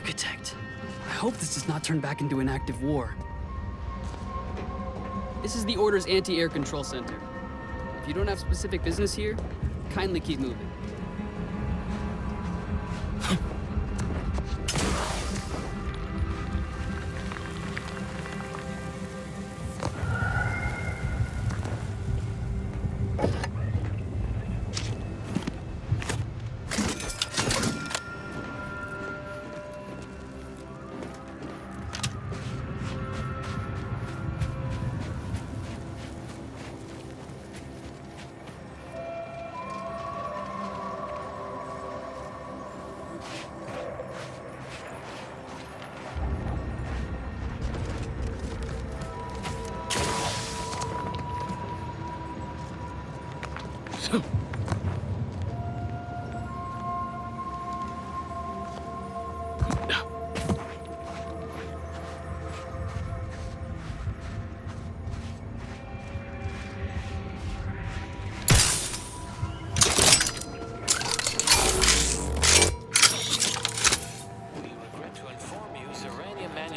architect. I hope this does not turn back into an active war. This is the Order's anti-air control center. If you don't have specific business here, kindly keep moving.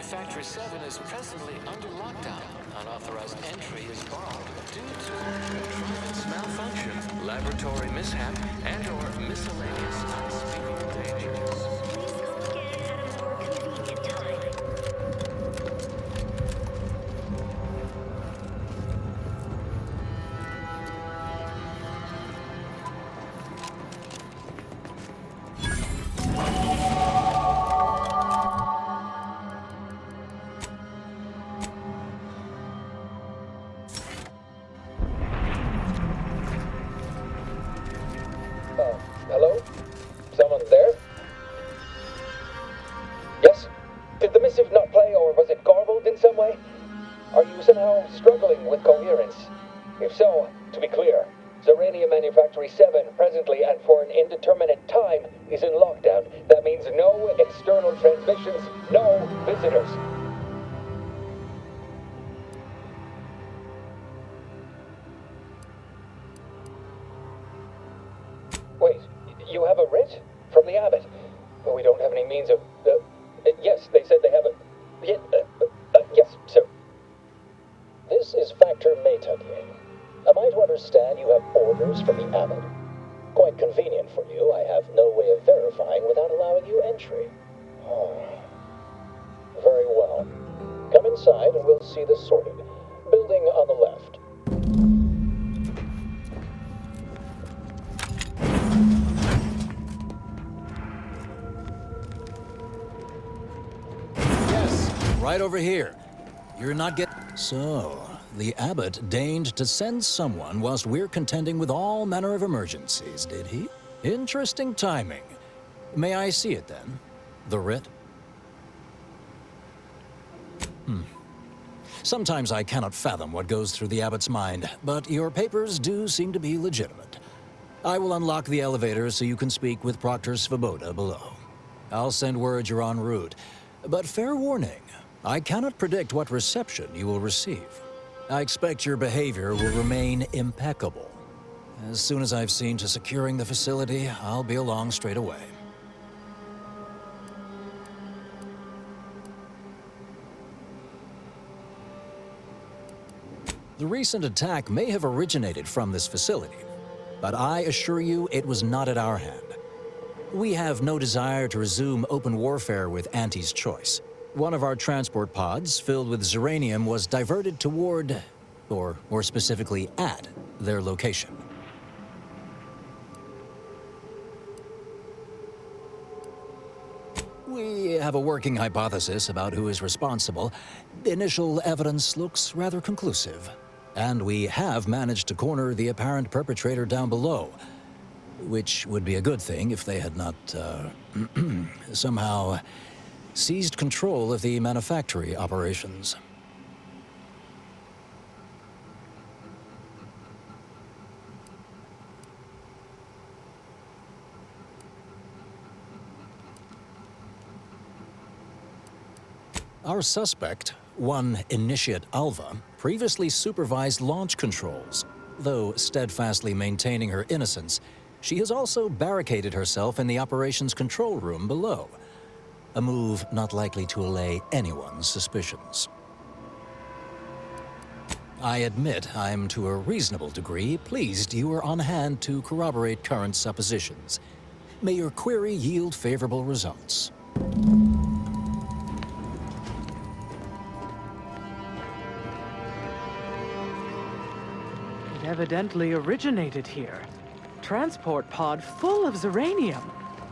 Factory 7 is presently under lockdown. Unauthorized entry is barred due to contrivance malfunction, laboratory mishap, and/or miscellaneous unspeakable dangers. Please come again at a more convenient time. Hello? Someone there? Yes? Did the missive not play, or was it garbled in some way? Are you somehow struggling with coherence? If so, to be clear, Zerania Manufactory 7 presently and for an indeterminate time is in lockdown. That means no external transmissions, no visitors. Wait, you have a writ? From the abbot? Well, we don't have any means of... yes, they said they have a... yes, sir. This is Factor Maytugye. Am I to understand you have orders from the abbot? Quite convenient for you. I have no way of verifying without allowing you entry. Oh. Very well. Come inside and we'll see this sorted. Building on the left. Right over here. You're not getting... So, the abbot deigned to send someone whilst we're contending with all manner of emergencies, did he? Interesting timing. May I see it then? The writ? Sometimes I cannot fathom what goes through the abbot's mind, but your papers do seem to be legitimate. I will unlock the elevator so you can speak with Proctor Svoboda below. I'll send word you're en route, but fair warning. I cannot predict what reception you will receive. I expect your behavior will remain impeccable. As soon as I've seen to securing the facility, I'll be along straight away. The recent attack may have originated from this facility, but I assure you it was not at our hand. We have no desire to resume open warfare with Auntie's choice. One of our transport pods, filled with Zeranium, was diverted toward, or more specifically at, their location. We have a working hypothesis about who is responsible. Initial evidence looks rather conclusive. And we have managed to corner the apparent perpetrator down below, which would be a good thing if they had not, somehow seized control of the manufactory operations. Our suspect, one Initiate Alva, previously supervised launch controls. Though steadfastly maintaining her innocence, she has also barricaded herself in the operations control room below. a move not likely to allay anyone's suspicions. I admit I'm to a reasonable degree pleased you are on hand to corroborate current suppositions. May your query yield favorable results. It evidently originated here. Transport pod full of Zeranium.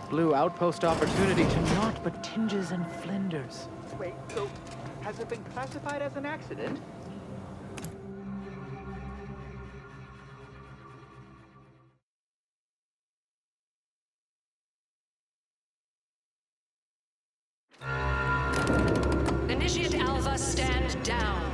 Blue outpost opportunity to naught but tinges and flinders. Wait, so has it been classified as an accident? Initiate Alpha, stand down.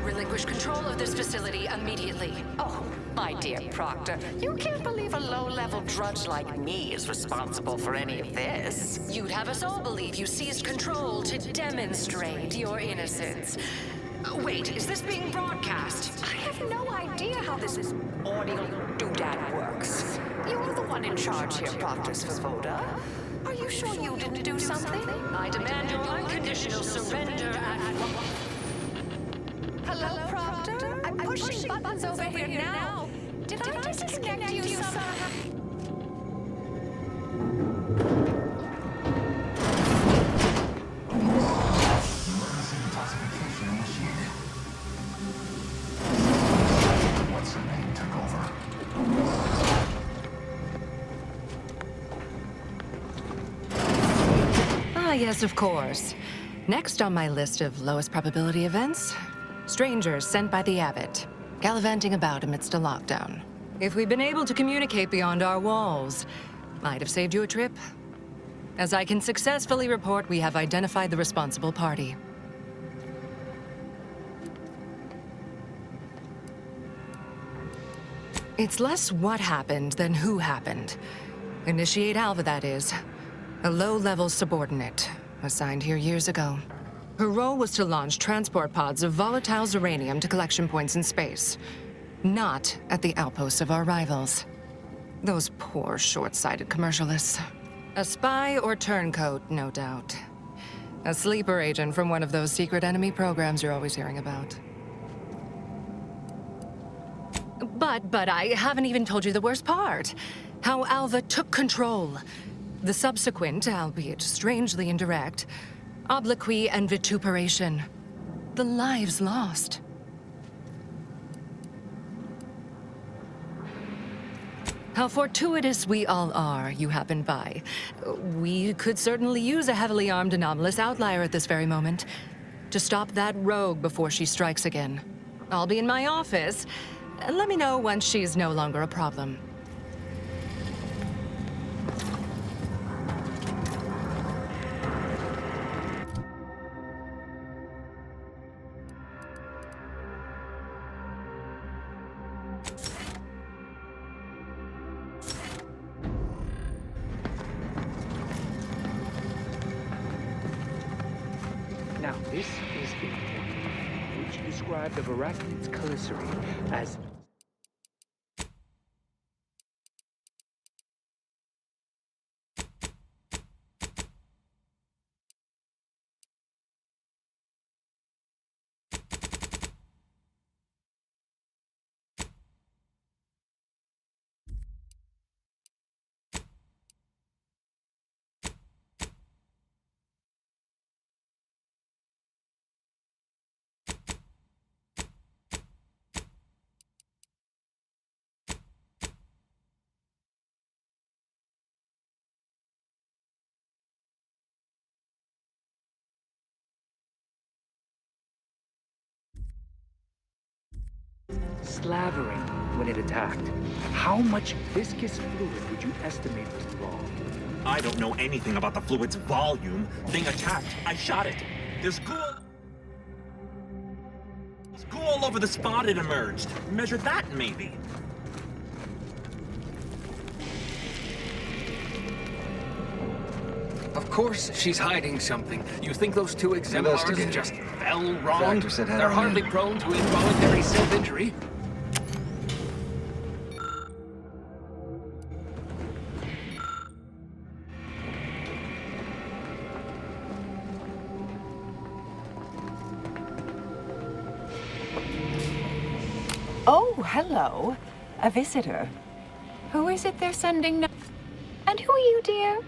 Relinquish control of this facility immediately. Oh, my dear Proctor, you can't believe a low-level drudge like me is responsible for any of this. You'd have us all believe you seized control to demonstrate your innocence. Wait, is this being broadcast? I have no idea how this audio doodad works. You're the one in charge here, Proctor Svoboda. Are you sure you didn't do something? I demand your unconditional surrender at once. Hello, Proctor? I'm pushing buttons over here now. Did I disconnect you somehow? What's her name took over? Ah, yes, of course. Next on my list of lowest probability events, strangers sent by the Abbot, gallivanting about amidst a lockdown. If we'd been able to communicate beyond our walls, might have saved you a trip. As I can successfully report, we have identified the responsible party. It's less what happened than who happened. Initiate Alva, that is. A low-level subordinate, assigned here years ago. Her role was to launch transport pods of volatile Zeranium to collection points in space. Not at the outposts of our rivals. Those poor, short-sighted commercialists. A spy or turncoat, no doubt. A sleeper agent from one of those secret enemy programs you're always hearing about. But I haven't even told you the worst part. How Alva took control. The subsequent, albeit strangely indirect, obloquy and vituperation. The lives lost. How fortuitous we all are you happened by. We could certainly use a heavily armed anomalous outlier at this very moment. To stop that rogue before she strikes again. I'll be in my office. Let me know once she's no longer a problem. Now, this is important. Which described the Arachnids Caliceri as slavering when it attacked. How much viscous fluid would you estimate was involved? I don't know anything about the fluid's volume. Thing attacked. I shot it. There's goo all over the spot it emerged. Measure that, maybe. Of course she's hiding something. You think those two exemplars just fell wrong? They're hardly prone to involuntary self-injury. hello. A visitor. Who is it they're sending now? And who are you, dear?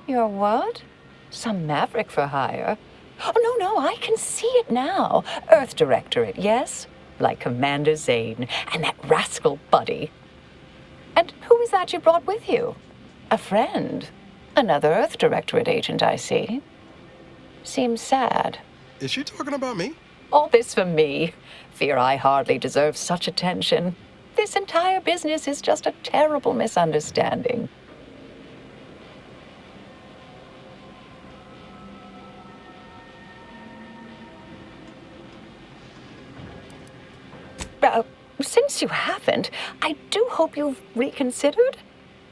You're what? Some maverick for hire? Oh, no, I can see it now. Earth Directorate, yes? Like Commander Zane and that rascal Buddy. And who is that you brought with you? A friend? Another Earth Directorate agent, I see. Seems sad. Is she talking about me? All this for me. Fear I hardly deserve such attention. This entire business is just a terrible misunderstanding. Since you haven't, I do hope you've reconsidered.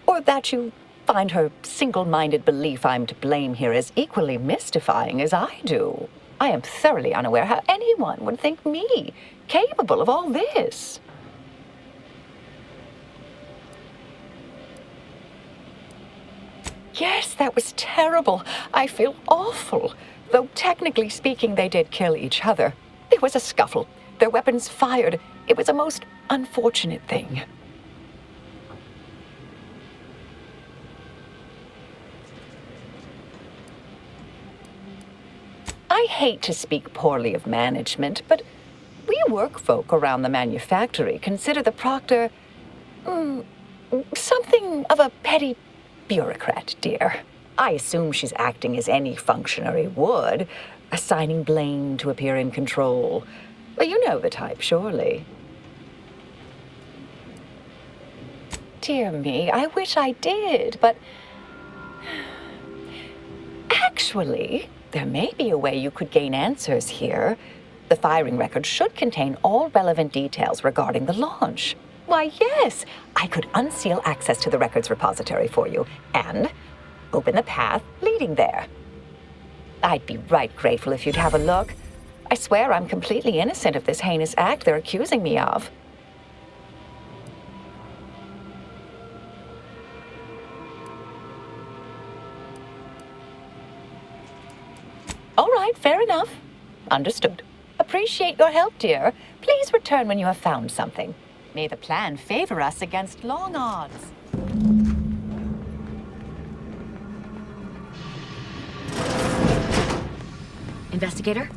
Or that you find her single-minded belief I'm to blame here as equally mystifying as I do. I am thoroughly unaware how anyone would think me capable of all this. Yes, that was terrible. I feel awful. Though technically speaking, they did kill each other. There was a scuffle. Their weapons fired. It was a most unfortunate thing. I hate to speak poorly of management, but we work folk around the manufactory consider the proctor something of a petty bureaucrat, dear. I assume she's acting as any functionary would, assigning blame to appear in control. Well, you know the type, surely. Dear me, I wish I did, but... Actually, there may be a way you could gain answers here. The firing record should contain all relevant details regarding the launch. Why, yes, I could unseal access to the records repository for you and open the path leading there. I'd be right grateful if you'd have a look. I swear I'm completely innocent of this heinous act they're accusing me of. All right, fair enough. Understood. Appreciate your help, dear. Please return when you have found something. May the plan favor us against long odds. Investigator?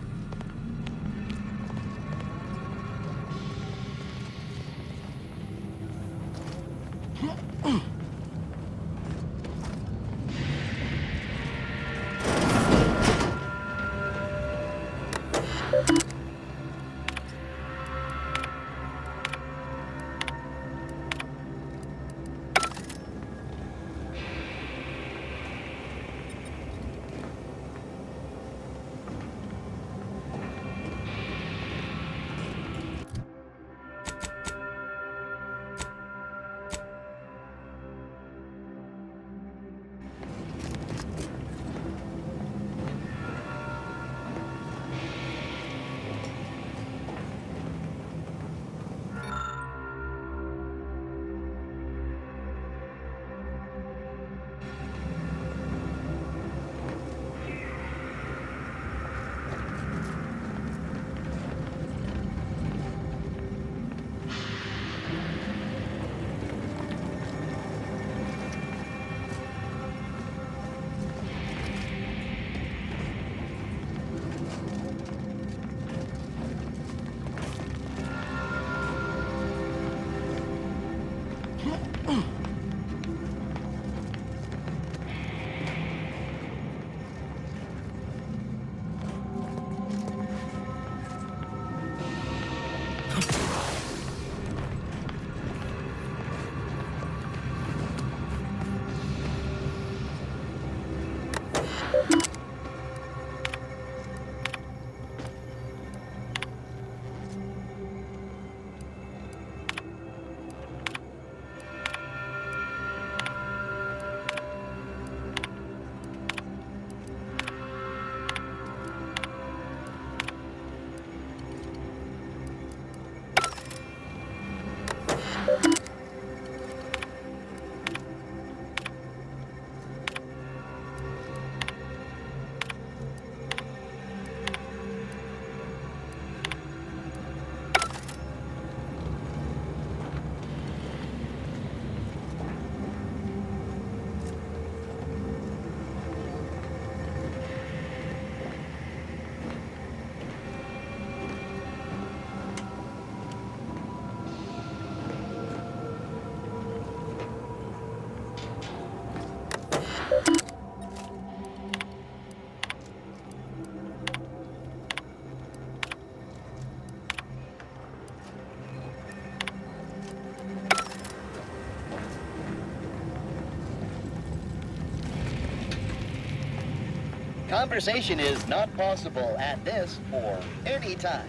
Conversation is not possible at this or any time.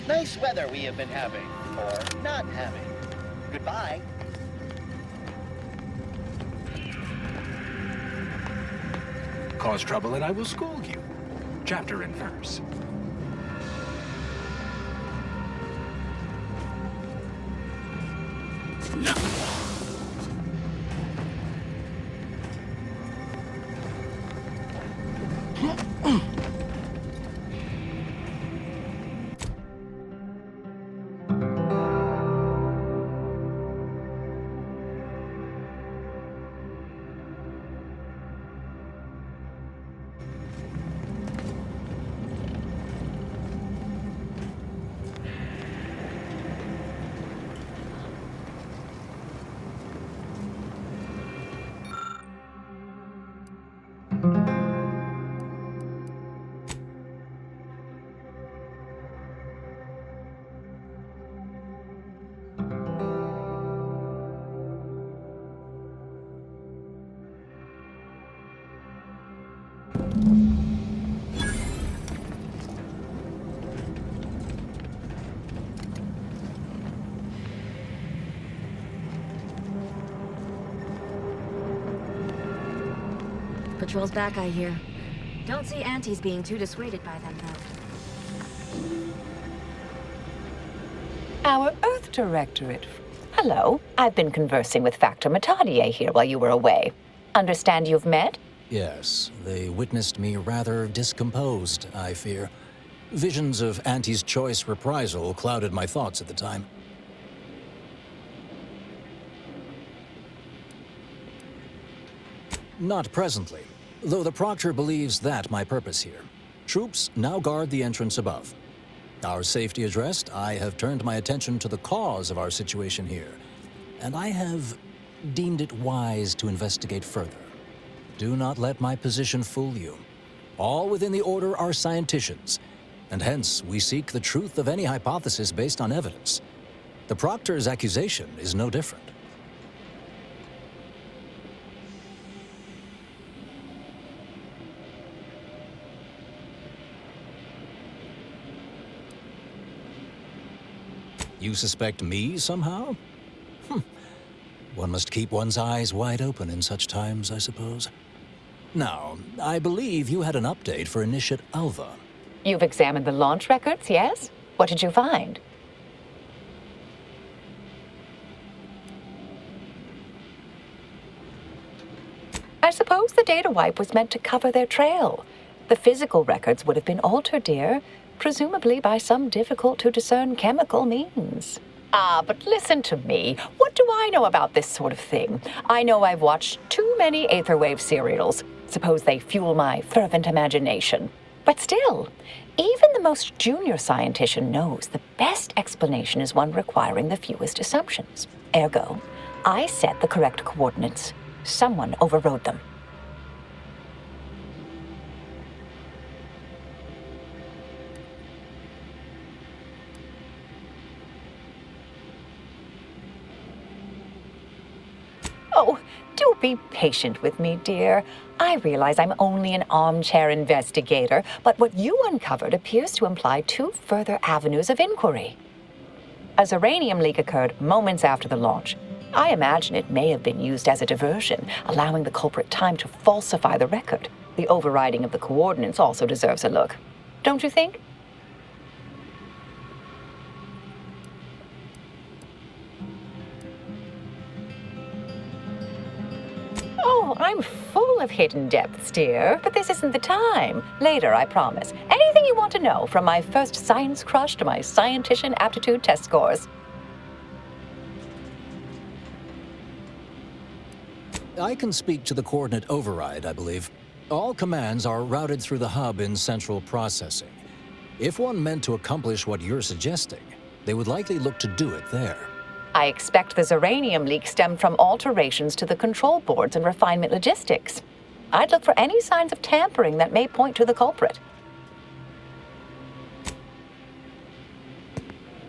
Nice weather we have been having, or not having. Goodbye. Cause trouble and I will school you. Chapter and verse. Patrol's back, I hear. Don't see aunties being too dissuaded by them, though. Our Earth Directorate. Hello. I've been conversing with Factor Matadier here while you were away. Understand you've met? Yes, they witnessed me rather discomposed, I fear. Visions of Auntie's choice reprisal clouded my thoughts at the time. Not presently, though the Proctor believes that my purpose here. Troops now guard the entrance above. Our safety addressed, I have turned my attention to the cause of our situation here, and I have deemed it wise to investigate further. Do not let my position fool you. All within the Order are scienticians, and hence we seek the truth of any hypothesis based on evidence. The Proctor's accusation is no different. You suspect me somehow? One must keep one's eyes wide open in such times, I suppose. Now, I believe you had an update for Initiate Alva. You've examined the launch records, yes? What did you find? I suppose the data wipe was meant to cover their trail. The physical records would have been altered, dear. Presumably by some difficult-to-discern chemical means. But listen to me. What do I know about this sort of thing? I know I've watched too many Aetherwave serials. Suppose they fuel my fervent imagination. But still, even the most junior scientician knows the best explanation is one requiring the fewest assumptions. Ergo, I set the correct coordinates. Someone overrode them. Oh, do be patient with me, dear. I realize I'm only an armchair investigator, but what you uncovered appears to imply two further avenues of inquiry. A Zeranium leak occurred moments after the launch. I imagine it may have been used as a diversion, allowing the culprit time to falsify the record. The overriding of the coordinates also deserves a look. Don't you think? Oh, I'm full of hidden depths, dear, but this isn't the time. Later, I promise. Anything you want to know, from my first science crush to my scientician aptitude test scores. I can speak to the coordinate override, I believe. All commands are routed through the hub in central processing. If one meant to accomplish what you're suggesting, they would likely look to do it there. I expect the Zeranium leak stemmed from alterations to the control boards and refinement logistics. I'd look for any signs of tampering that may point to the culprit.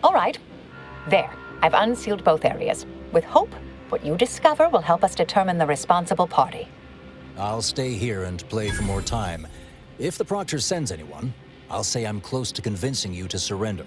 All right. There. I've unsealed both areas. With hope, what you discover will help us determine the responsible party. I'll stay here and play for more time. If the Proctor sends anyone, I'll say I'm close to convincing you to surrender.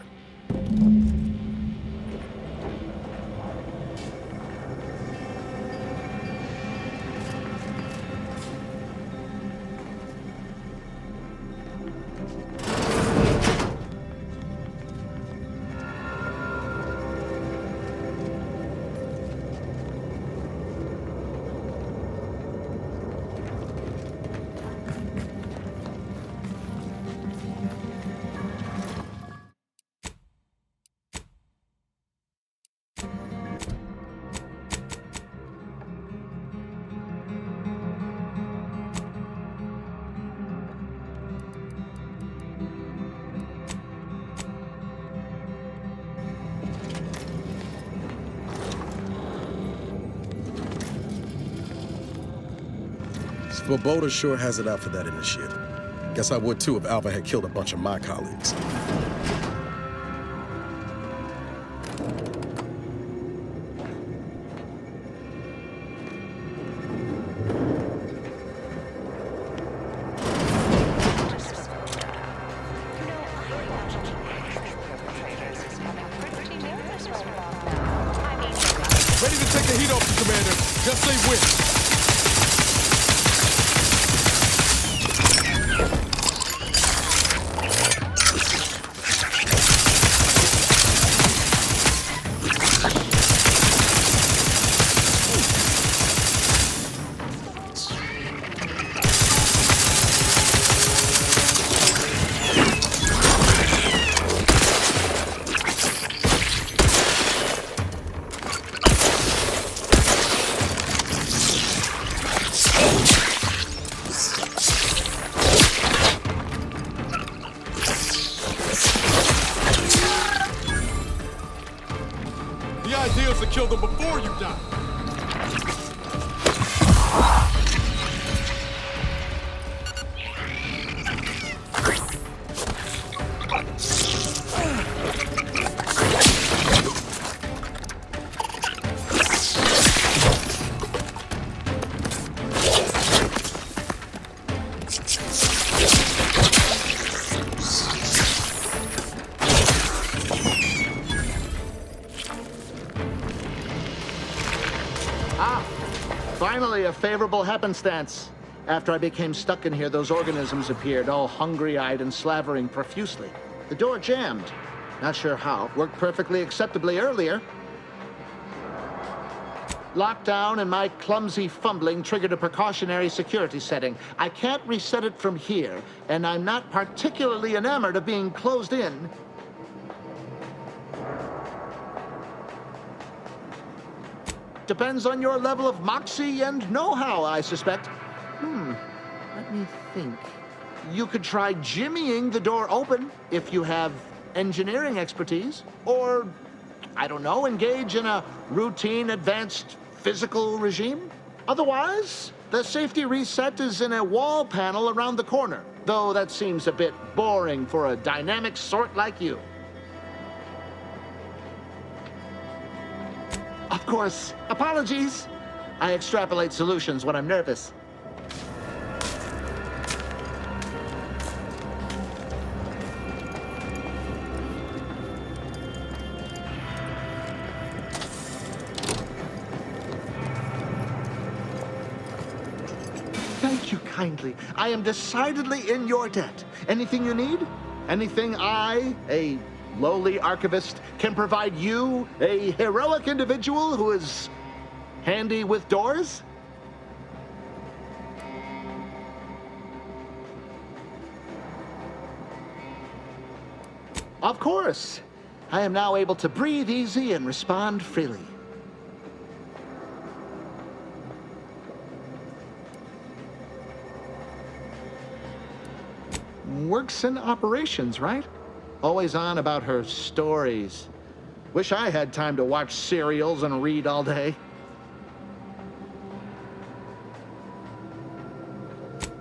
Svoboda sure has it out for that initiate. Guess I would too if Alva had killed a bunch of my colleagues. Ready to take the heat off you, Commander. Just say when. The idea is to kill them before you die. Finally, a favorable happenstance. After I became stuck in here, those organisms appeared, all hungry-eyed and slavering profusely. The door jammed. Not sure how. Worked perfectly acceptably earlier. Lockdown and my clumsy fumbling triggered a precautionary security setting. I can't reset it from here, and I'm not particularly enamored of being closed in. Depends on your level of moxie and know-how, I suspect. Let me think. You could try jimmying the door open if you have engineering expertise. Or, I don't know, engage in a routine advanced physical regime. Otherwise, the safety reset is in a wall panel around the corner. Though that seems a bit boring for a dynamic sort like you. Of course, apologies. I extrapolate solutions when I'm nervous. Thank you kindly. I am decidedly in your debt. Anything you need? Anything I, a lowly archivist, can provide you, a heroic individual who is handy with doors? Of course. I am now able to breathe easy and respond freely. Works in operations, right? Always on about her stories. Wish I had time to watch serials and read all day.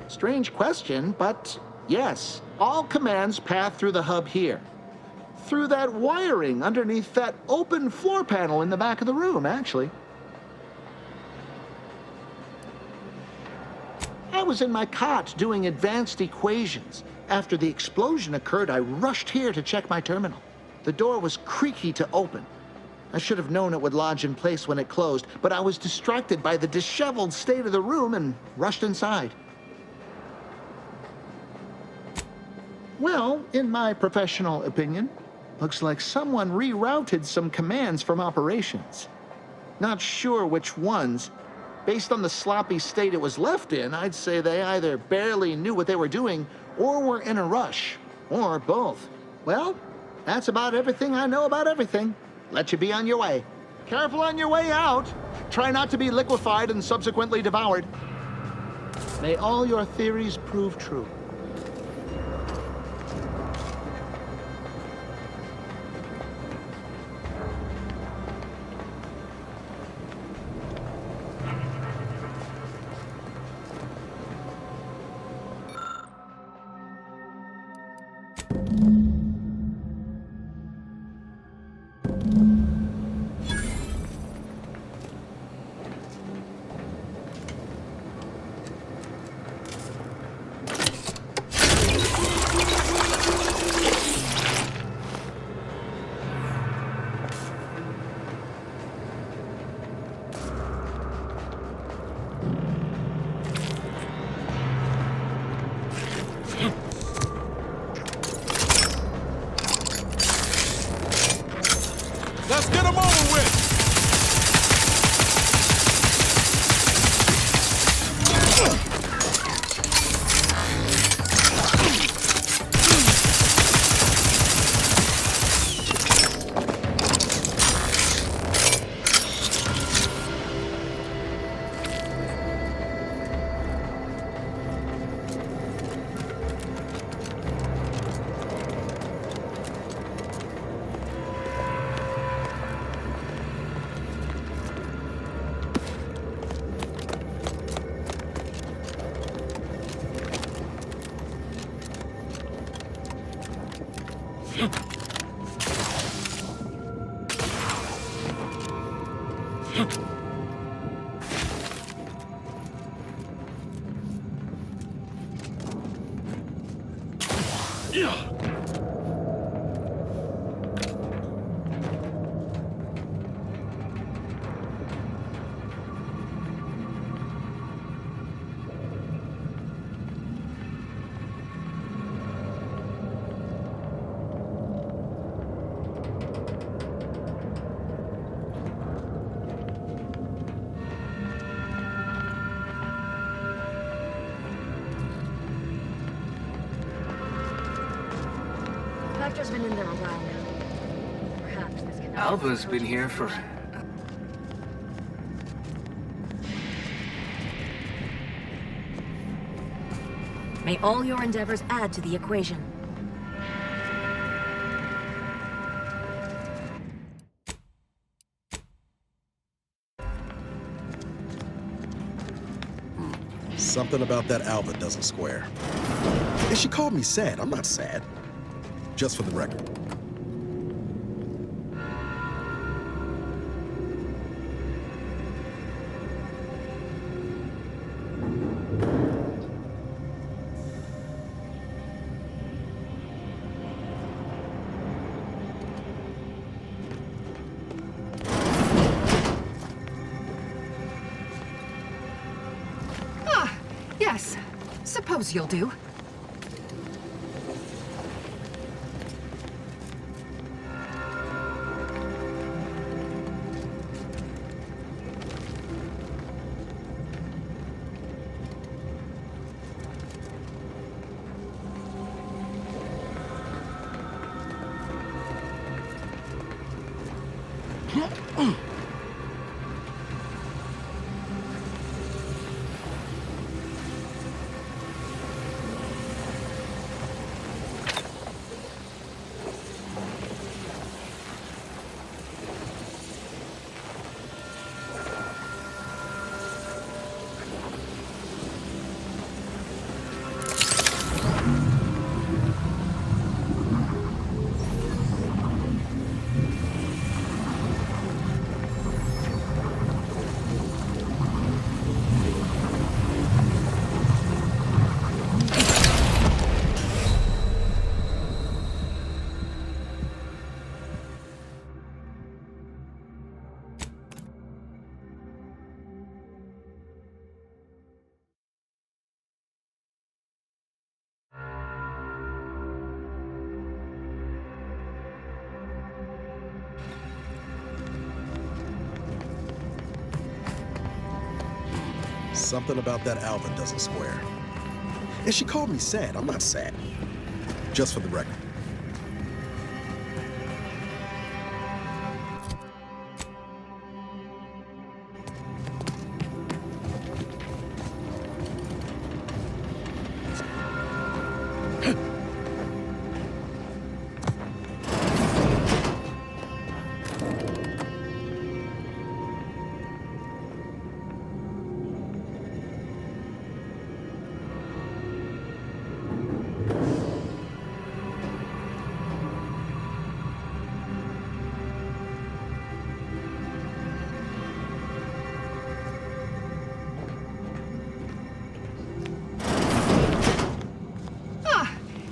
Strange question, but yes, all commands path through the hub here. through that wiring underneath that open floor panel in the back of the room, actually. I was in my cot doing advanced equations. After the explosion occurred, I rushed here to check my terminal. The door was creaky to open. I should have known it would lodge in place when it closed, but I was distracted by the disheveled state of the room and rushed inside. Well, in my professional opinion, looks like someone rerouted some commands from operations. Not sure which ones. Based on the sloppy state it was left in, I'd say they either barely knew what they were doing or were in a rush, or both. Well, that's about everything I know about everything. Let you be on your way. Careful on your way out. Try not to be liquefied and subsequently devoured. May all your theories prove true. Let's get them over with! Vector's been in there a while now. Perhaps this can... Alva's been here for... May all your endeavors add to the equation. Something about that Alva doesn't square. And she called me sad. I'm not sad. Just for the record. Yes. Suppose you'll do. Something about that Alvin doesn't square. And she called me sad. I'm not sad. Just for the record.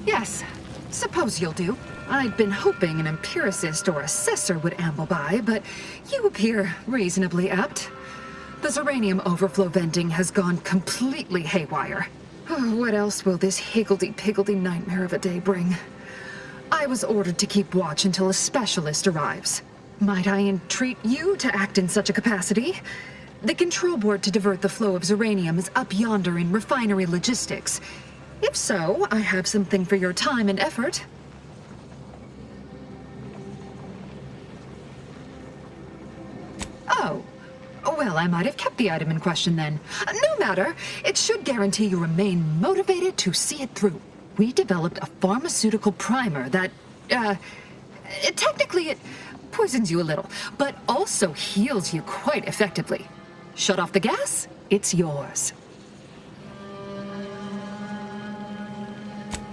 Yes, suppose you'll do. I'd been hoping an empiricist or assessor would amble by, but you appear reasonably apt. The Zeranium overflow venting has gone completely haywire. What else will this higgledy-piggledy nightmare of a day bring? I was ordered to keep watch until a specialist arrives. Might I entreat you to act in such a capacity? The control board to divert the flow of Zeranium is up yonder in refinery logistics. If so, I have something for your time and effort. Oh. Well, I might have kept the item in question then. No matter. It should guarantee you remain motivated to see it through. We developed a pharmaceutical primer that, technically it poisons you a little, but also heals you quite effectively. Shut off the gas, it's yours.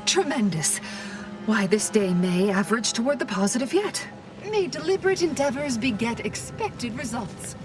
Tremendous. Why, this day may average toward the positive yet. May deliberate endeavors beget expected results.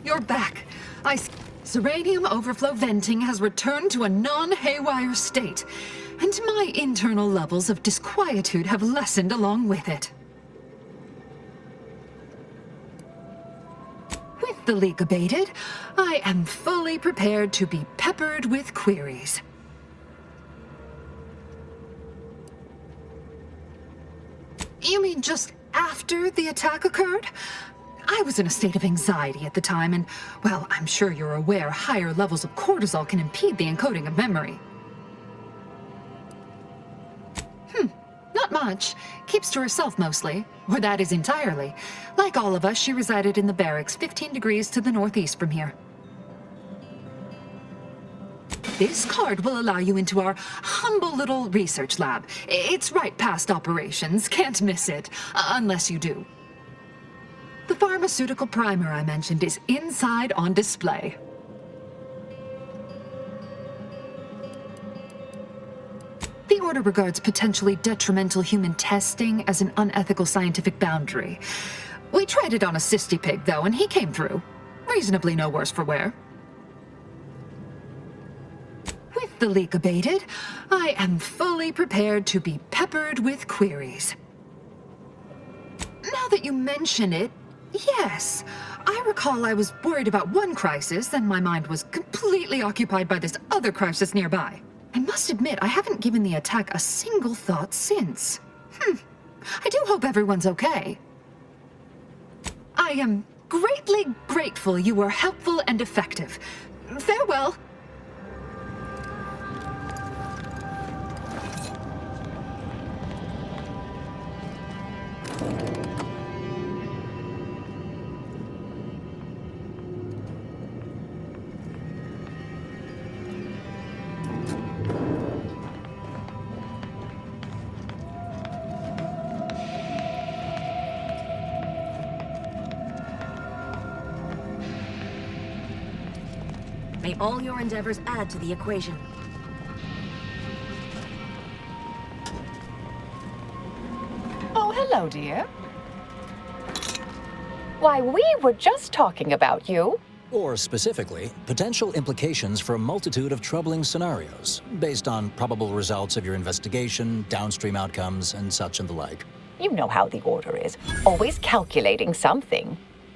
You're back. Uranium overflow venting has returned to a non-haywire state, and my internal levels of disquietude have lessened along with it. With the leak abated, I am fully prepared to be peppered with queries. You mean just after the attack occurred? I was in a state of anxiety at the time, and, well, I'm sure you're aware higher levels of cortisol can impede the encoding of memory. Not much. Keeps to herself mostly, or that is entirely. Like all of us, she resided in the barracks 15 degrees to the northeast from here. This card will allow you into our humble little research lab. It's right past operations, can't miss it, unless you do. The pharmaceutical primer I mentioned is inside on display. The Order regards potentially detrimental human testing as an unethical scientific boundary. We tried it on a cysty pig, though, and he came through. Reasonably no worse for wear. With the leak abated, I am fully prepared to be peppered with queries. Now that you mention it, yes, I recall I was worried about one crisis, and my mind was completely occupied by this other crisis nearby. I must admit, I haven't given the attack a single thought since. I do hope everyone's okay. I am greatly grateful you were helpful and effective. Farewell. May all your endeavors add to the equation. Oh, hello, dear. Why, we were just talking about you. Or specifically, potential implications for a multitude of troubling scenarios, based on probable results of your investigation, downstream outcomes, and such and the like. You know how the Order is, always calculating something.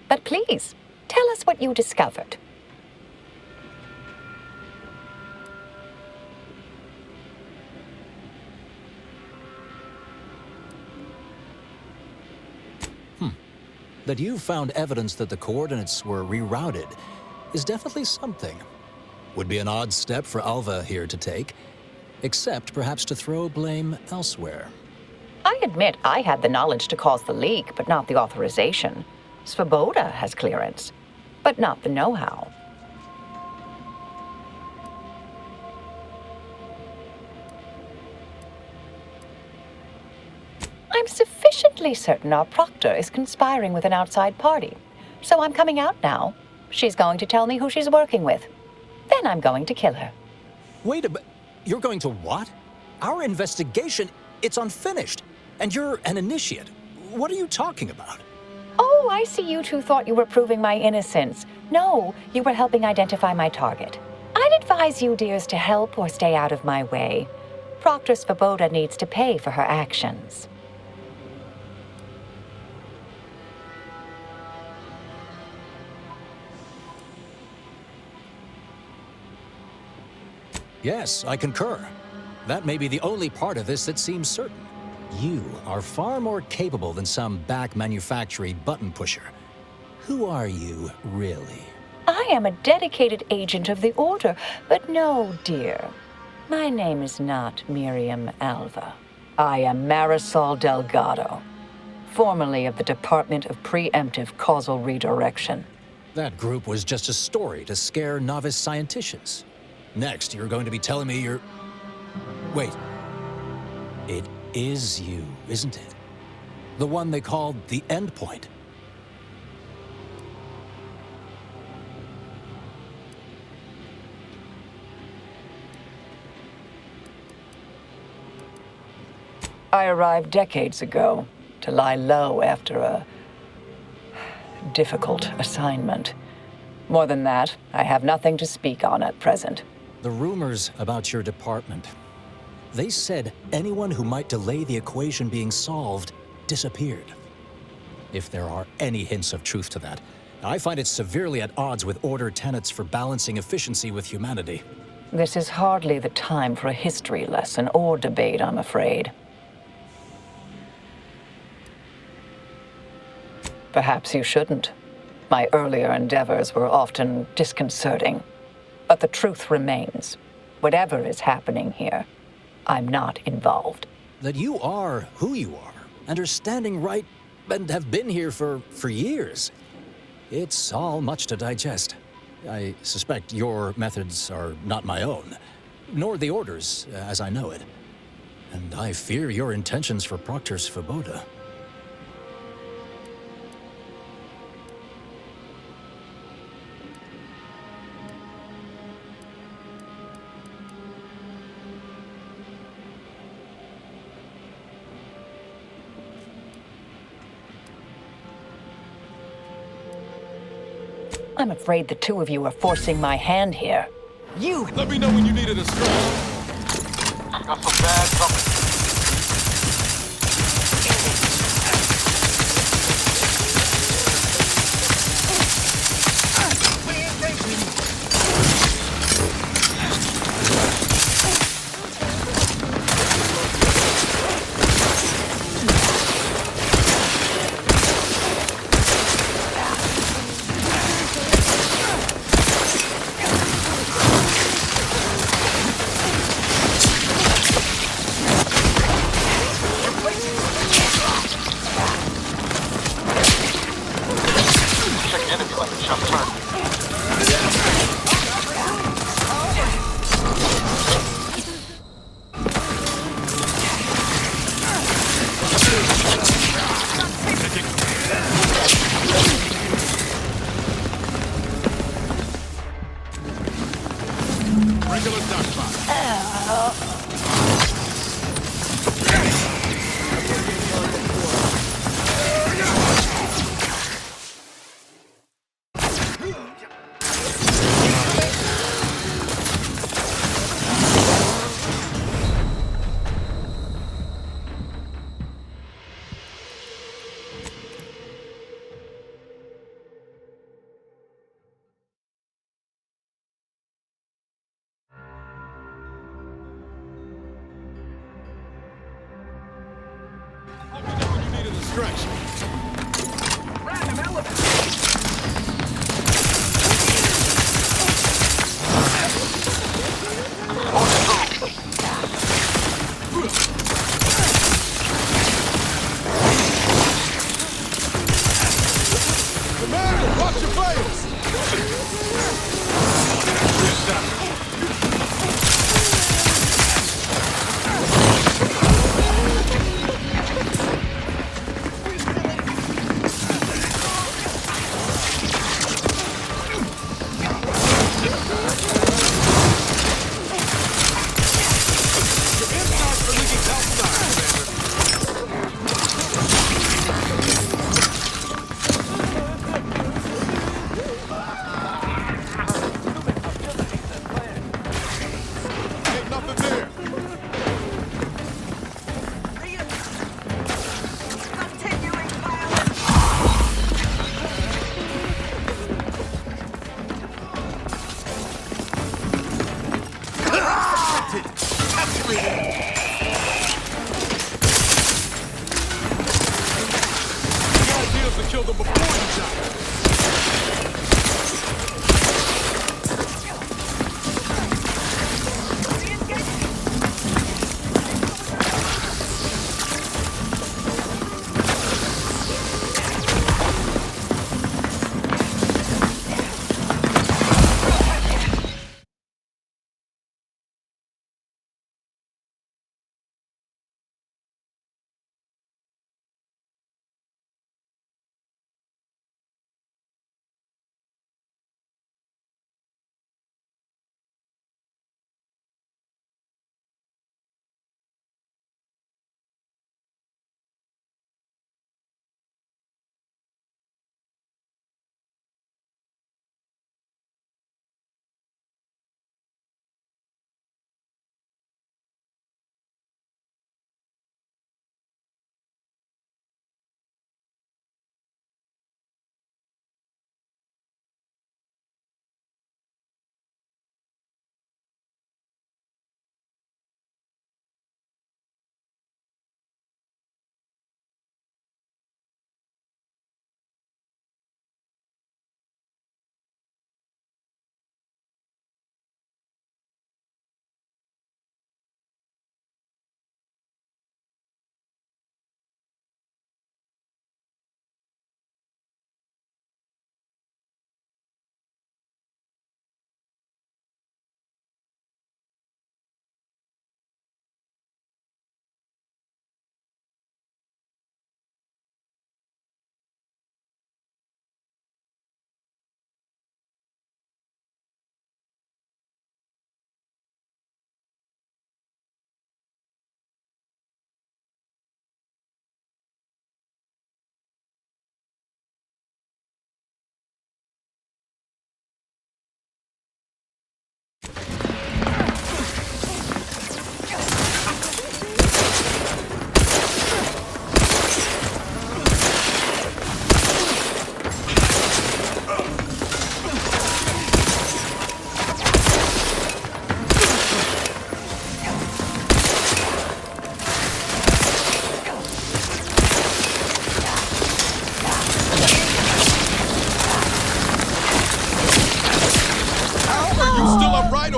But please, tell us what you discovered. That you found evidence that the coordinates were rerouted is definitely something. Would be an odd step for Alva here to take, except perhaps to throw blame elsewhere. I admit I had the knowledge to cause the leak, but not the authorization. Svoboda has clearance, but not the know-how. I'm sufficiently certain our proctor is conspiring with an outside party. So I'm coming out now. She's going to tell me who she's working with. Then I'm going to kill her. Wait a minute. You're going to what? Our investigation, it's unfinished. And you're an initiate. What are you talking about? Oh, I see you two thought you were proving my innocence. No, you were helping identify my target. I'd advise you, dears, to help or stay out of my way. Proctor Svoboda needs to pay for her actions. Yes, I concur. That may be the only part of this that seems certain. You are far more capable than some back manufactory button pusher. Who are you, really? I am a dedicated agent of the Order, but no, dear. My name is not Miriam Alva. I am Marisol Delgado, formerly of the Department of Preemptive Causal Redirection. That group was just a story to scare novice scienticians. Next, you're going to be telling me you're... Wait. It is you, isn't it? The one they called the Endpoint. I arrived decades ago to lie low after a difficult assignment. More than that, I have nothing to speak on at present. The rumors about your department. They said anyone who might delay the equation being solved disappeared. If there are any hints of truth to that, I find it severely at odds with Order tenets for balancing efficiency with humanity. This is hardly the time for a history lesson or debate, I'm afraid. Perhaps you shouldn't. My earlier endeavors were often disconcerting. But the truth remains. Whatever is happening here, I'm not involved. That you are who you are, and are standing right, and have been here for years. It's all much to digest. I suspect your methods are not my own, nor the Order's, as I know it. And I fear your intentions for Proctor Svoboda. I'm afraid the two of you are forcing my hand here. You! Let me know when you needed a stretch. Got some bad company.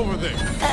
over there.